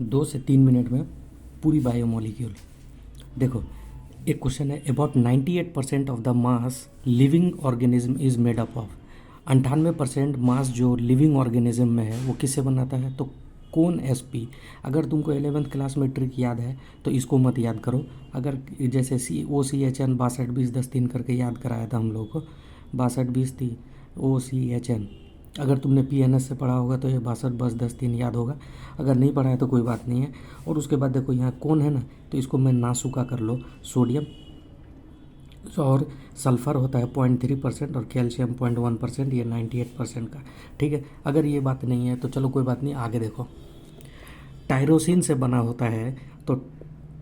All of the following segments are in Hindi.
2 से 3 मिनट में पूरी बायोमोलिक्यूल। देखो, एक क्वेश्चन है, about 98% of the mass living organism is made up of. 98% मास जो लिविंग ऑर्गेनिज्म में है वो किससे बनाता है? तो कौन एसपी। अगर तुमको 11th क्लास में ट्रिक याद है तो इसको मत याद करो। अगर जैसे OCHN 62 20 10 3 करके याद कराया था हम लोग को, 62 20 3 OCHN। अगर तुमने PNS से पढ़ा होगा तो ये 62 20 10 3 याद होगा। अगर नहीं पढ़ा है तो कोई बात नहीं है। और उसके बाद देखो यहाँ कौन है ना, तो इसको मैं नासुका कर लो। सोडियम और सल्फ़र होता है 0.3% और कैल्शियम 0.1%, ये 98% का। ठीक है, अगर ये बात नहीं है तो चलो कोई बात नहीं, आगे देखो। टायरोसिन से बना होता है तो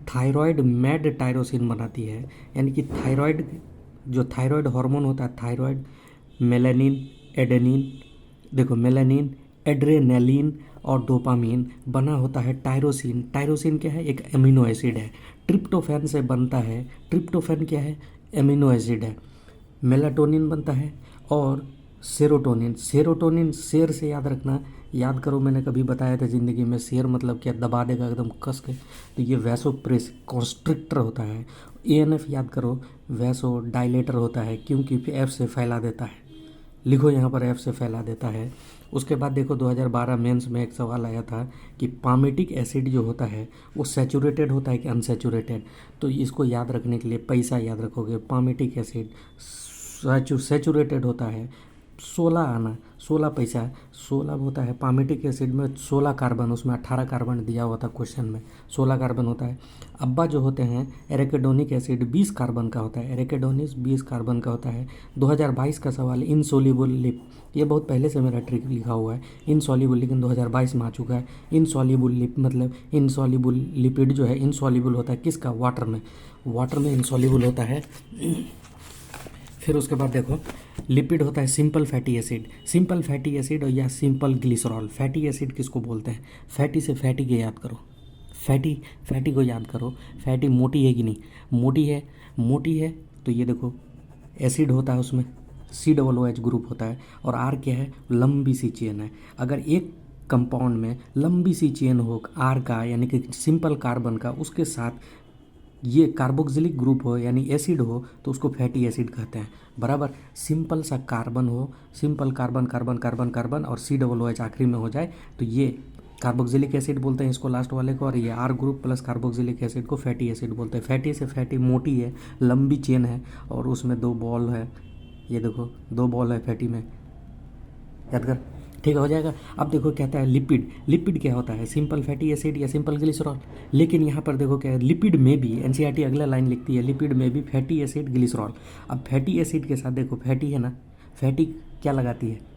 थायराइड मैड टायरोसिन बनाती है, यानी कि थायराइड, जो थायराइड हार्मोन होता है, थायराइड, मेलानिन, एडेनिन, देखो मेलानिन, एड्रेनलिन और डोपामीन बना होता है टायरोसिन। टायरोसिन क्या है? एक एमिनो एसिड है। ट्रिप्टोफैन से बनता है, ट्रिप्टोफैन क्या है? एमिनो एसिड है। मेलाटोनिन बनता है और सेरोटोनिन। सेरोटोनिन शेर से याद रखना, याद करो मैंने कभी बताया था ज़िंदगी में, शेर मतलब क्या? दबा देगा एकदम कस के। तो ये वैसोप्रेस कॉन्स्ट्रिक्टर होता है। ANF याद करो, वैसो डायलेटर होता है, क्योंकि F से फैला देता है। लिखो यहाँ पर F से फैला देता है। उसके बाद देखो 2012 मेंस में एक सवाल आया था कि पामेटिक एसिड जो होता है वो सैचुरेटेड होता है कि अनसैचुरेटेड। तो इसको याद रखने के लिए पैसा याद रखोगे, पामेटिक एसिड सैचुरेटेड होता है। 16 आना, 16 पैसा, 16 होता है पामेटिक एसिड में 16 कार्बन, उसमें 18 कार्बन दिया हुआ था क्वेश्चन में, 16 कार्बन होता है। अब्बा जो होते हैं एरेकेडोनिक एसिड 20 कार्बन का होता है, एरेकेडोनिस 20 कार्बन का होता है। 2022 का सवाल, इनसॉल्युबल लिप, ये बहुत पहले से मेरा ट्रिक लिखा हुआ है, इनसॉल्युबल, लेकिन 2022 में आ चुका है। इनसॉल्युबल लिप मतलब इनसॉल्युबल लिपिड जो है इनसॉल्युबल होता है किसका? वाटर में, वाटर में इनसॉल्युबल होता है। फिर उसके बाद देखो लिपिड होता है simple fatty acid, simple fatty acid और या सिंपल ग्लिसरॉल। फैटी एसिड किसको बोलते हैं? फैटी से फैटी के याद करो, फैटी, फैटी को याद करो। फैटी मोटी है कि नहीं? मोटी है, मोटी है तो ये देखो एसिड होता है, उसमें COOH ग्रुप होता है। और R क्या है? लंबी सी चेन है। अगर एक कंपाउंड में लंबी सी चेन हो R का, यानी कि सिंपल कार्बन का, उसके साथ ये कार्बोक्सिलिक ग्रुप हो यानी एसिड हो, तो उसको फैटी एसिड कहते हैं। बराबर, सिंपल सा कार्बन हो, simple carbon carbon carbon carbon और COOH आखिरी में हो जाए तो ये कार्बोक्सिलिक एसिड बोलते हैं इसको, लास्ट वाले को। और ये R group plus carboxylic acid को फैटी एसिड बोलते हैं। फैटी से फैटी, मोटी है, लंबी चेन है और उसमें 2 बॉल है, ये देखो 2 बॉल है फैटी में, याद कर, ठीक हो जाएगा। अब देखो कहता है लिपिड, लिपिड क्या होता है? सिंपल फैटी एसिड या सिंपल ग्लिसरॉल। लेकिन यहाँ पर देखो क्या है, लिपिड में भी, NCERT अगला लाइन लिखती है, लिपिड में भी फैटी एसिड ग्लिसरॉल। अब फैटी एसिड के साथ देखो, फैटी है ना, फैटी क्या लगाती है?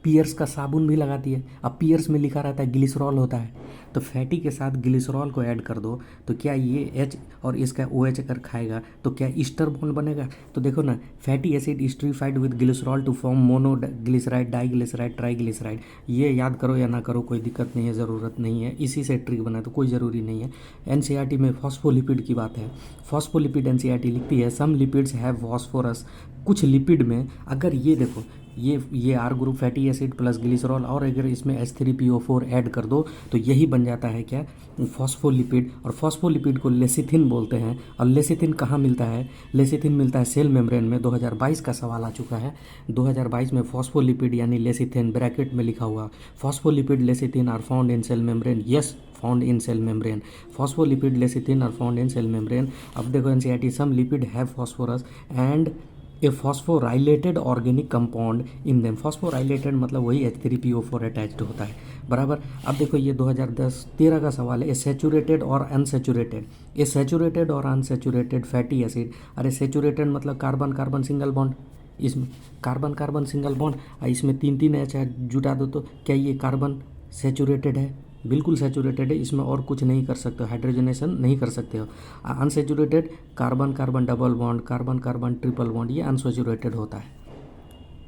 पियर्स का साबुन भी लगाती है। अब पियर्स में लिखा रहता है ग्लिसरॉल होता है, तो फैटी के साथ ग्लिसरॉल को ऐड कर दो तो क्या ये H और इसका OH अगर खाएगा तो क्या ईस्टर बॉन्ड बनेगा? तो देखो ना, fatty acid esterified with glycerol to form mono glyceride, diglyceride, triglyceride. ये याद करो या ना करो कोई दिक्कत नहीं है, ज़रूरत नहीं है, इसी से ट्रिक बना तो कोई ज़रूरी नहीं है। NCERT में फॉस्फोलिपिड की बात है, फॉस्फोलिपिड NCERT लिखती है सम लिपिड्स हैव फॉस्फोरस। कुछ लिपिड में अगर ये देखो, ये R group fatty acid plus glycerol और अगर इसमें H3PO4 ऐड कर दो तो यही बन जाता है क्या? फॉस्फोलिपिड। और फॉस्फोलिपिड को लेसिथिन बोलते हैं। और लेसिथिन कहाँ मिलता है? लेसिथिन मिलता है सेल मेम्ब्रेन में। 2022 का सवाल आ चुका है, 2022 में फॉस्फोलिपिड यानी लेसिथिन ब्रैकेट में लिखा हुआ, phospholipid lecithin are found in cell membrane. Yes, found in cell membrane, phospholipid lecithin are found in cell membrane. अब देखो NCERT some lipid have phosphorus and a phosphorylated organic compound in them. Phosphorylated मतलब वही H3PO4 अटैच्ड होता है। बराबर, अब देखो ये 2013 का सवाल है, ए सैचुरेटेड और अनसैचुरेटेड, ए सैचुरेटेड और अनसैचुरेटेड फैटी एसिड। अरे सैचुरेटेड मतलब कार्बन कार्बन सिंगल बॉन्ड, इसमें कार्बन कार्बन सिंगल बॉन्ड, इसमें 3 3 H जुटा दो तो क्या ये कार्बन सैचुरेटेड है? बिल्कुल सैचुरेटेड है, इसमें और कुछ नहीं कर सकते हो, हाइड्रोजनेशन नहीं कर सकते हो। Unsaturated carbon carbon double bond, carbon carbon triple bond, ये अनसैचुरेटेड होता है।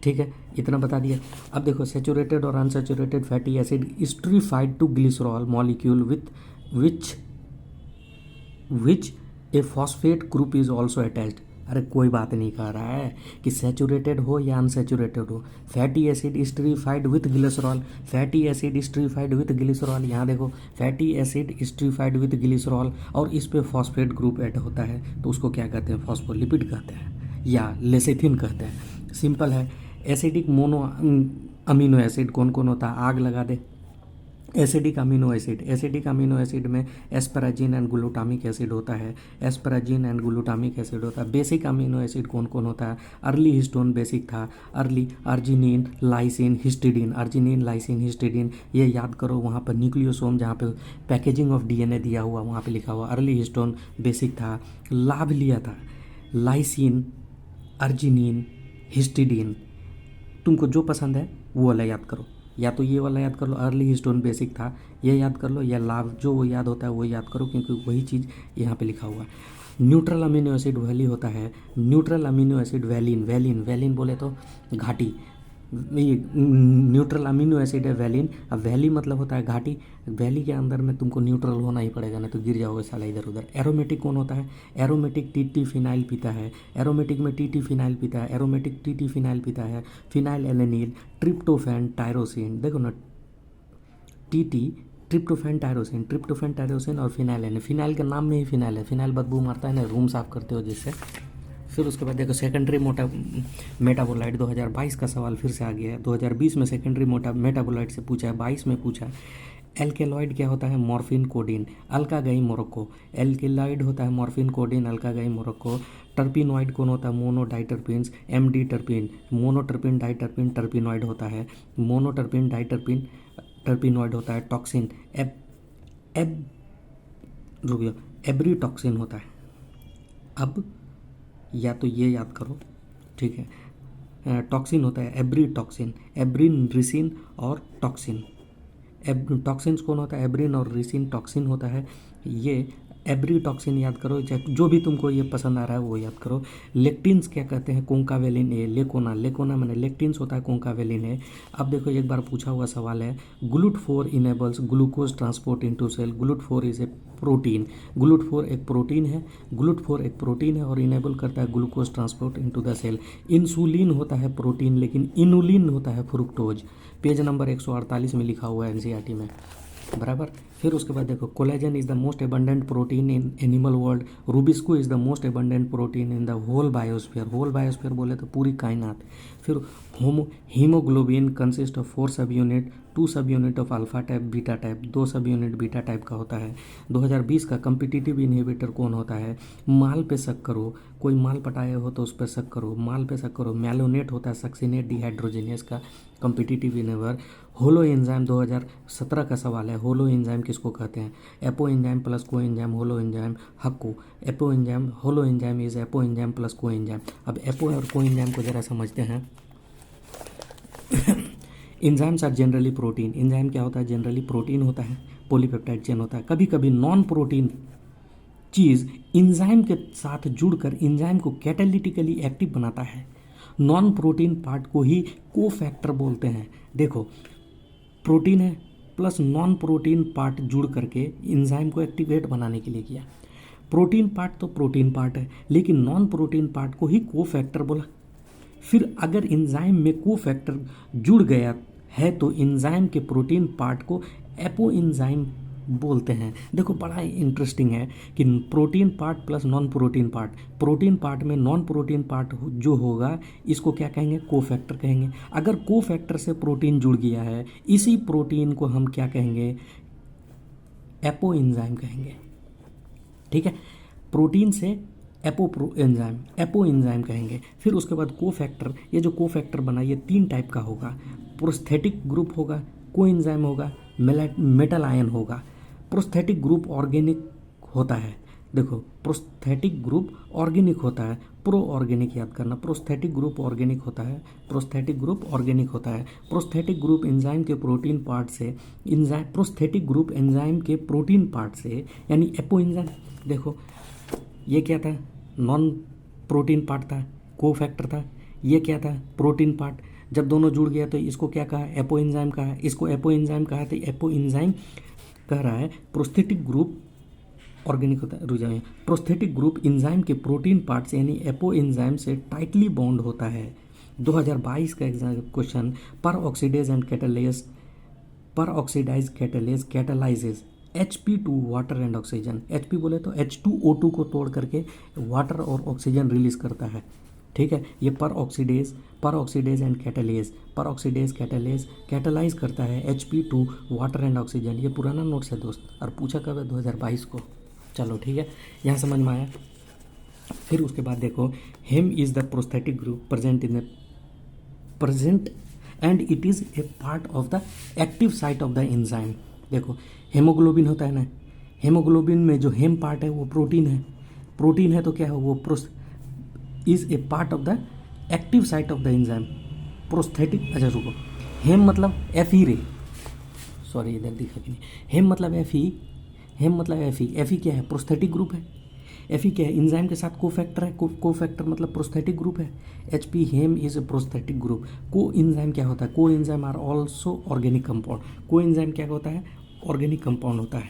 ठीक है, इतना बता दिया। अब देखो सैचुरेटेड और unsaturated fatty acid esterified to glycerol molecule with which which a phosphate group is also attached. अरे कोई बात नहीं कह रहा है कि सैचुरेटेड हो या अनसैचुरेटेड हो। Fatty acid esterified with glycerol, fatty acid esterified with glycerol, यहाँ देखो fatty acid esterified with glycerol और इस पे फॉस्फेट ग्रुप ऐड होता है तो उसको क्या कहते हैं, फॉस्फोलिपिड कहते हैं या लेसिथिन कहते हैं। सिंपल है। एसिडिक मोनो अमीनो एसिड कौन कौन होता है, आग लगा दे। Acidic amino acid, acidic amino acid में एस्पराजिन एंड ग्लूटामिक एसिड होता है, एस्पराजिन एंड ग्लूटामिक एसिड होता है। बेसिक अमीनो एसिड कौन कौन होता है, अर्ली हिस्टोन बेसिक था, early arginine lysine histidine, arginine lysine histidine, ये याद करो। वहाँ पर न्यूक्लियोसोम जहाँ पे पैकेजिंग ऑफ डीएनए दिया हुआ वहाँ पे लिखा हुआ अर्ली हिस्टोन बेसिक था। लाभ लिया था लाइसिन, अर्जिनिन, हिस्टिडीन। तुमको जो पसंद है वो वाला याद करो, या तो ये वाला याद कर लो अर्ली हिस्टोन बेसिक था, ये याद कर लो, या लाभ जो वो याद होता है वो याद करो क्योंकि वही चीज़ यहाँ पे लिखा हुआ है। न्यूट्रल अमीनो एसिड वैली होता है, neutral amino acid valine, valine valine बोले तो घाटी, ये न्यूट्रल अमीनो एसिड है वैलिन। अब वैली मतलब होता है घाटी, वैली के अंदर में तुमको न्यूट्रल होना ही पड़ेगा ना तो गिर जाओगे साला इधर उधर। एरोमेटिक कौन होता है, एरोमेटिक टीटी फिनाइल पीता है, एरोमेटिक में टीटी फिनाइल पीता है, एरोमेटिक टीटी फिनाइल पीता है, फिनाइल एलेनिल, ट्रिप्टोफैन, टायरोसिन। देखो ना TT, tryptophan, tyrosine, tryptophan, tyrosine और फिनाइल एलेनिल। फिनाइल के नाम में ही फिनाइल है, फिनाइल बदबू मारता है ना, रूम साफ करते हो जिससे। फिर उसके बाद देखो सेकेंडरी मेटाबोलाइट 2022 का सवाल फिर से आ गया है। 2020 में सेकेंडरी मेटाबोलाइट से पूछा है, 22 में पूछा है। एल्केलॉइड क्या होता है, मॉर्फिन कोडीन, अल्कागाई मोरक्को। एल्केलॉइड होता है मॉर्फिन कोडीन अल्कागाई मोरक्को। टर्पिनॉइड कौन होता है, मोनोडाइटरपिन्स, एमडी टर्पिन, मोनोटर्पिन डाइटर्पिन टर्पिनॉइड होता है, मोनोटर्पिन डाइटर्पिन टर्पिनॉइड होता है। टॉक्सिन एब रुकियो एब्रीटॉक्सिन होता है। अब या तो ये याद करो, ठीक है। टॉक्सिन होता है एब्रीटॉक्सिन, एब्रिन, रिसिन और टॉक्सिन। टॉक्सिन्स कौन होता है, एब्रिन और रिसिन टॉक्सिन होता है। ये एब्रीटॉक्सिन याद करो, जो भी तुमको ये पसंद आ रहा है वो याद करो। लेक्टिन्स क्या कहते हैं, कोंकावेलिन ए, लेकोना, लेकोना मैंने लेक्टिन्स होता है कोंकावेलिन ए। अब देखो एक बार पूछा हुआ सवाल है, ग्लूट4 enables glucose transport into cell. ग्लूट4 इज ए प्रोटीन, ग्लूट4 एक प्रोटीन है, ग्लूट4 एक प्रोटीन है और इनेबल करता है glucose transport into the cell. Insulin होता है प्रोटीन लेकिन इनुलिन होता है फ्रुक्टोज। पेज नंबर 148 में लिखा हुआ है एनसीईआरटी में, बराबर। फिर उसके बाद देखो collagen is the most abundant protein in animal world, rubisco is the most abundant protein in the whole biosphere. Whole biosphere बोले तो पूरी कायनात। फिर हीमोग्लोबिन कंसिस्ट ऑफ 4 सब यूनिट, 2 सब unit of alpha type, beta type, 2 सब यूनिट बीटा टाइप का होता है। 2020 का कम्पिटिटिव इनहिबिटर कौन होता है, माल पे शक करो, कोई माल पटाए हो तो उस पर शक करो, माल पे शक करो। मैलोनेट होता है सक्सिनेट डिहाइड्रोजिनेस का कम्पिटिटिव इनहिबिटर। होलो एंजाइम 2017 का सवाल है, होलो एंजाइम किसको कहते हैं, apoenzyme plus coenzyme, holoenzyme हक्को। Apoenzyme, holoenzyme is apoenzyme plus coenzyme. अब एपो और को एंजाइम को जरा समझते हैं। Enzymes are generally protein, enzyme क्या होता है, जनरली प्रोटीन होता है, पॉलीपेप्टाइड चेन होता है। कभी कभी नॉन प्रोटीन चीज़ एंजाइम के साथ जुड़कर एंजाइम को कैटालिटिकली एक्टिव बनाता है। नॉन प्रोटीन पार्ट को ही कोफैक्टर बोलते हैं। देखो प्रोटीन है प्लस नॉन प्रोटीन पार्ट जुड़ करके एंजाइम को एक्टिवेट बनाने के लिए किया। प्रोटीन पार्ट तो प्रोटीन पार्ट है लेकिन नॉन प्रोटीन पार्ट को ही कोफैक्टर बोला। फिर अगर एंजाइम में कोफैक्टर जुड़ गया है तो एंजाइम के प्रोटीन पार्ट को एपो एंजाइम बोलते हैं। देखो बड़ा इंटरेस्टिंग है कि protein part plus non protein part, protein part में नॉन प्रोटीन पार्ट जो होगा इसको क्या कहेंगे, कोफैक्टर कहेंगे। अगर कोफैक्टर से प्रोटीन जुड़ गया है इसी प्रोटीन को हम क्या कहेंगे, एपो एंजाइम कहेंगे। ठीक है, प्रोटीन से एपो एंजाइम कहेंगे। फिर उसके बाद कोफैक्टर, ये जो कोफैक्टर बना ये 3 टाइप का होगा, प्रोस्थेटिक ग्रुप होगा, कोएंजाइम होगा, मेटल आयन होगा। प्रोस्थेटिक ग्रुप ऑर्गेनिक होता है। देखो प्रोस्थेटिक ग्रुप ऑर्गेनिक होता है, प्रो ऑर्गेनिक याद करना, प्रोस्थेटिक ग्रुप ऑर्गेनिक होता है, प्रोस्थेटिक ग्रुप ऑर्गेनिक होता है। प्रोस्थेटिक ग्रुप एंजाइम के प्रोटीन पार्ट से, प्रोस्थेटिक ग्रुप एंजाइम के प्रोटीन पार्ट से यानी एपो एंजाइम। देखो ये क्या था, नॉन प्रोटीन पार्ट था, कोफैक्टर था। ये क्या था, प्रोटीन पार्ट। जब दोनों जुड़ गया तो इसको क्या कहा, एपो एंजाइम कहा। इसको एपो एंजाइम कहा तो एपो एंजाइम कह रहा है प्रोस्थेटिक ग्रुप ऑर्गेनिक होता है, रुक जाइए, प्रोस्थेटिक ग्रुप इंजाइम के प्रोटीन पार्ट्स यानी एपो एंजाइम से टाइटली बॉन्ड होता है। 2022 का exam question, peroxidase and catalase, peroxidase catalase catalyses Hp2 water and oxygen. Hp बोले तो H2O2 को तोड़ करके वाटर और ऑक्सीजन रिलीज करता है, ठीक है। ये पर ऑक्सीडेज एंड कैटालेज, पर ऑक्सीडेज कैटालेज कैटालाइज करता है Hp2 वाटर एंड ऑक्सीजन। ये पुराना नोट्स है दोस्त, और पूछा कब है, 2022 को। चलो ठीक है, यहाँ समझ में आया। फिर उसके बाद देखो, heme is the prosthetic group present and it is a part of the active site of the enzyme. देखो हेमोग्लोबिन होता है ना, हेमोग्लोबिन में जो हेम पार्ट है वो प्रोटीन है, प्रोटीन है तो क्या है वो is a part of the active site of the enzyme prosthetic. अच्छा रुको, हेम मतलब एफ ई रे, सॉरी इधर दिखा कि नहीं, हेम मतलब एफ ई, हेम मतलब एफ ई क्या है, प्रोस्थेटिक ग्रुप है। एफ ई क्या है, इंजाइम के साथ कोफैक्टर है, कोफैक्टर मतलब प्रोस्थेटिक ग्रुप है। H P heme is a prosthetic group. Coenzyme क्या होता है, coenzyme are also organic compound. Coenzyme क्या होता है, ऑर्गेनिक कंपाउंड होता है,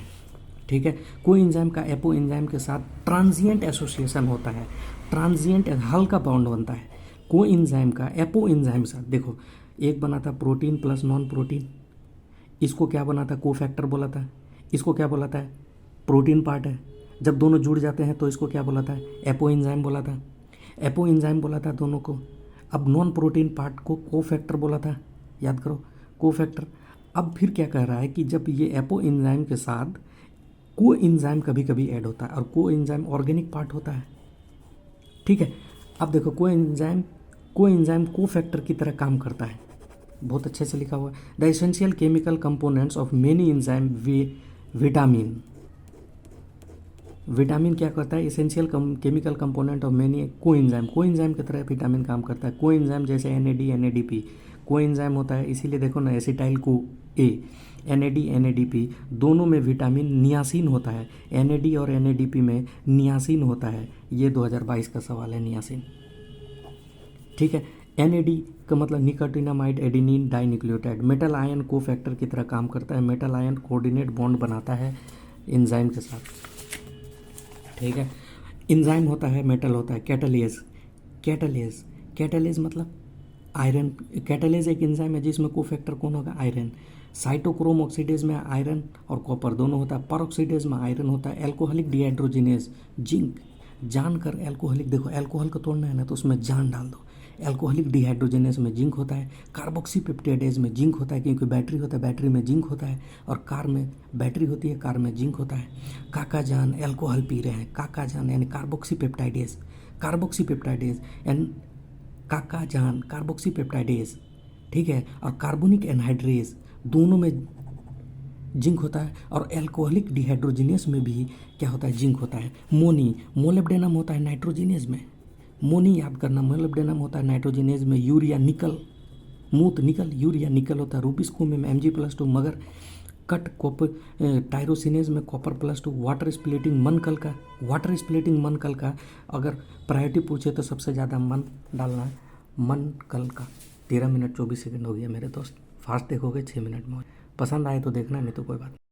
ठीक है। को इंजाइम का एपो इंजाइम के साथ ट्रांजिएंट एसोसिएशन होता है, ट्रांजिएंट हल्का बॉन्ड बनता है। को इंजाइम का एपो इंजाइम साथ, देखो एक बना था प्रोटीन प्लस नॉन प्रोटीन, इसको क्या बना था, कोफैक्टर बोला था, इसको क्या बोला था, प्रोटीन पार्ट है। जब दोनों जुड़ जाते हैं तो इसको क्या बोला था, एपो एंजाइम बोला था, एपो एंजाइम बोला था दोनों को। अब नॉन प्रोटीन पार्ट को कोफैक्टर बोला था, याद करो कोफैक्टर। अब फिर क्या कह रहा है कि जब ये एपो एंजाइम के साथ को एंजाइम कभी कभी ऐड होता है, और को एंजाइम ऑर्गेनिक पार्ट होता है, ठीक है। अब देखो को एंजाइम कोफैक्टर की तरह काम करता है, बहुत अच्छे से लिखा हुआ है। The essential chemical components of many enzyme vitamin, vitamin क्या करता है, essential chemical component of many को एंजाइम की तरह विटामिन काम करता है। को एंजाइम जैसे NAD, को एंजाइम होता है, इसीलिए देखो ना एसिटाइल को ए, NAD दोनों में विटामिन नियासिन होता है, NAD और NADP में नियासिन होता है। ये 2022 का सवाल है, नियासिन, ठीक है। NAD का मतलब nicotinamide adenine dinucleotide. Metal ion को फैक्टर की तरह काम करता है, मेटल आयन कोऑर्डिनेट बॉन्ड बनाता है एंजाइम के साथ, ठीक है। एंजाइम होता है, मेटल होता है, कैटालेज मतलब आयरन। कैटालेज एक एंजाइम है जिसमें कोफैक्टर कौन होगा, आयरन। साइटोक्रोम ऑक्सीडेज में आयरन और कॉपर दोनों होता है, पर ऑक्सीडेज में आयरन होता है। एल्कोहलिक डिहाइड्रोजिनेज जिंक, जानकर एल्कोहलिक, देखो एल्कोहल को तोड़ना है ना तो उसमें जान डाल दो। एल्कोहलिक डिहाइड्रोजिनेज में जिंक होता है। कार्बोक्सी पेप्टाइडेज में जिंक होता है, क्योंकि बैटरी होता है, बैटरी में जिंक होता है, और कार में बैटरी होती है, कार में जिंक होता है। काका जान एल्कोहल पी रहे हैं, काका जान यानी कार्बोक्सी पेप्टाइडेज एंड काका जान कार्बोक्सी पेप्टाइडेज, ठीक है। और कार्बोनिक एनहाइड्रेज दोनों में जिंक होता है, और एल्कोहलिक डिहाइड्रोजिनेस में भी क्या होता है, जिंक होता है। मोलिब्डेनम होता है नाइट्रोजिनेज में, मोनी याद करना, मोलिब्डेनम होता है नाइट्रोजिनेज में। यूरिया निकल, मूत निकल, यूरिया निकल होता है। रूबिस्को में Mg+2, मगर कट कॉपर टायरोसिनेज में कॉपर+2। वाटर स्प्लिटिंग मन कल का अगर प्रायोरिटी पूछे तो सबसे ज़्यादा मन डालना है, मन कल का। 13 मिनट 24 सेकंड हो गया मेरे दोस्त, फास्ट देखोगे 6 मिनट में। पसंद आए तो देखना, नहीं तो कोई बात नहीं।